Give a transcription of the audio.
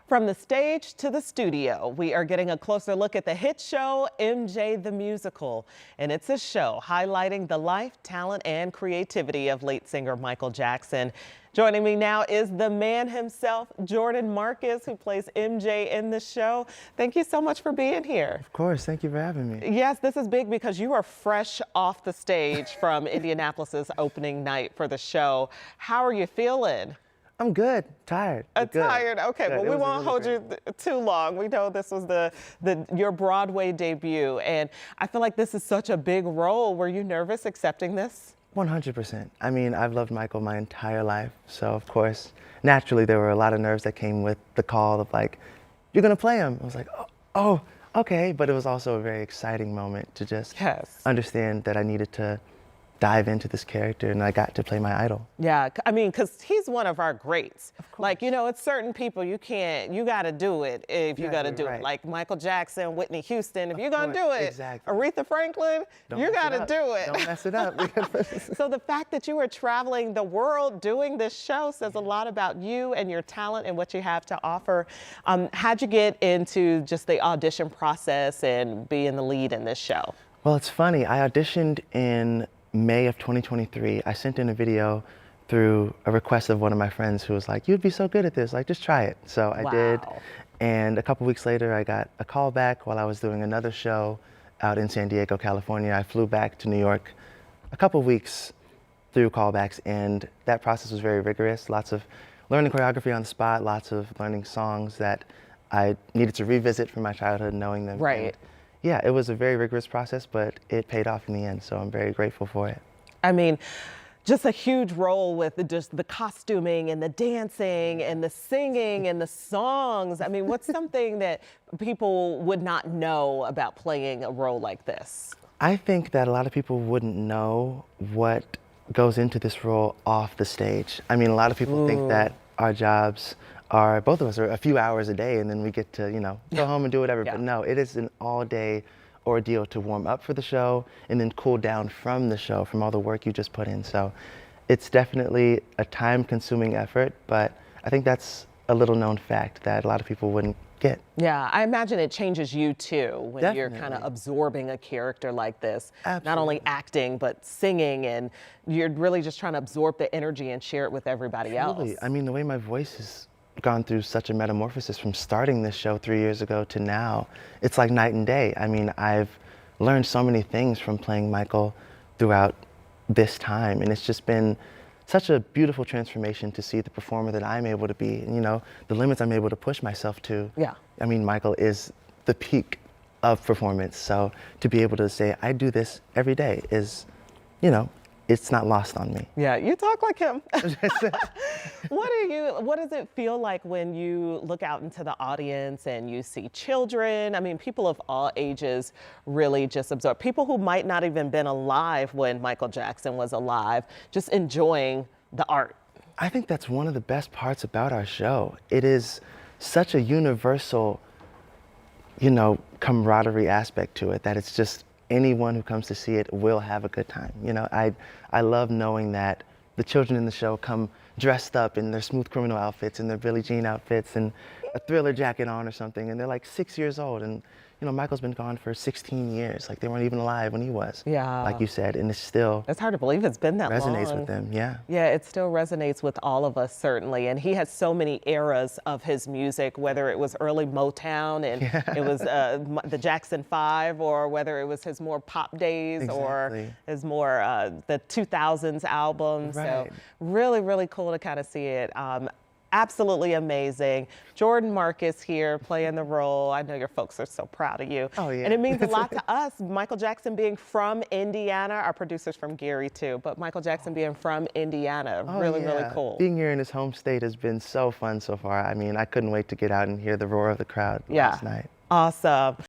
From the stage to the studio, we are getting a closer look at the hit show, MJ the Musical. And it's a show highlighting the life, talent, and creativity of late singer Michael Jackson. Joining me now is the man himself, Jordan Marcus, who plays MJ in the show. Thank you so much for being here. Of course, thank you for having me. Yes, this is big because you are fresh off the stage from Indianapolis' opening night for the show. How are you feeling? I'm good, tired. Tired, okay, Good. well, we won't hold you too long. We know this was your Broadway debut, and I feel like this is such a big role. Were you nervous accepting this? 100%. I mean, I've loved Michael my entire life, so of course, naturally there were a lot of nerves that came with the call of like, you're gonna play him. I was like, oh, okay, but it was also a very exciting moment to just understand that I needed to dive into this character and I got to play my idol. Yeah, I mean, because he's one of our greats. Like, you know, it's certain people you got to do it if you got to do it. Like Michael Jackson, Whitney Houston, if you're going to do it. Exactly. Aretha Franklin, you got to do it. Don't mess it up. So the fact that you were traveling the world doing this show says a lot about you and your talent and what you have to offer. How'd you get into just the audition process and being the lead in this show? Well, it's funny. I auditioned in May of 2023, I sent in a video through a request of one of my friends who was like, you'd be so good at this, like just try it. So I did, and a couple weeks later I got a call back while I was doing another show out in San Diego, California. I flew back to New York a couple weeks through callbacks, and that process was very rigorous. Lots of learning choreography on the spot, lots of learning songs that I needed to revisit from my childhood, knowing them. Right. And yeah, it was a very rigorous process, but it paid off in the end, so I'm very grateful for it. I mean, just a huge role with just the costuming and the dancing and the singing and the songs. I mean, what's something that people would not know about playing a role like this? I think that a lot of people wouldn't know what goes into this role off the stage. I mean, a lot of people think that our jobs are, both of us, are a few hours a day and then we get to, you know, go home and do whatever. But no, it is an all-day ordeal to warm up for the show and then cool down from the show, from all the work you just put in. So it's definitely a time-consuming effort, but I think that's a little-known fact that a lot of people wouldn't get. Yeah, I imagine it changes you too when Definitely. you're kind of absorbing a character like this. Absolutely. Not only acting, but singing, and you're really just trying to absorb the energy and share it with everybody else. I mean, the way my voice has gone through such a metamorphosis from starting this show 3 years ago to now, it's like night and day. I mean, I've learned so many things from playing Michael throughout this time, and it's just been such a beautiful transformation to see the performer that I'm able to be, and, you know, the limits I'm able to push myself to. Yeah. I mean, Michael is the peak of performance, so to be able to say, I do this every day is, you know, it's not lost on me. Yeah, you talk like him. What does it feel like when you look out into the audience and you see children? I mean, people of all ages really just absorb. People who might not even been alive when Michael Jackson was alive, just enjoying the art. I think that's one of the best parts about our show. It is such a universal, you know, camaraderie aspect to it that it's just anyone who comes to see it will have a good time. You know, I love knowing that the children in the show come dressed up in their Smooth Criminal outfits and their Billie Jean outfits and a Thriller jacket on or something, and they're like 6 years old, and you know, Michael's been gone for 16 years. Like, they weren't even alive when he was. Yeah. Like you said, and it's still. It's hard to believe it's been that long. Resonates with them, yeah. Yeah, it still resonates with all of us, certainly. And he has so many eras of his music, whether it was early Motown and it was the Jackson 5, or whether it was his more pop days or his more the 2000s albums. So really, really cool to kind of see it. Absolutely amazing. Jordan Marcus here playing the role. I know your folks are so proud of you. Oh, yeah. And it means a lot to us. Michael Jackson being from Indiana, our producer's from Gary too, but Michael Jackson being from Indiana, really cool. Being here in his home state has been so fun so far. I mean, I couldn't wait to get out and hear the roar of the crowd last night. Awesome.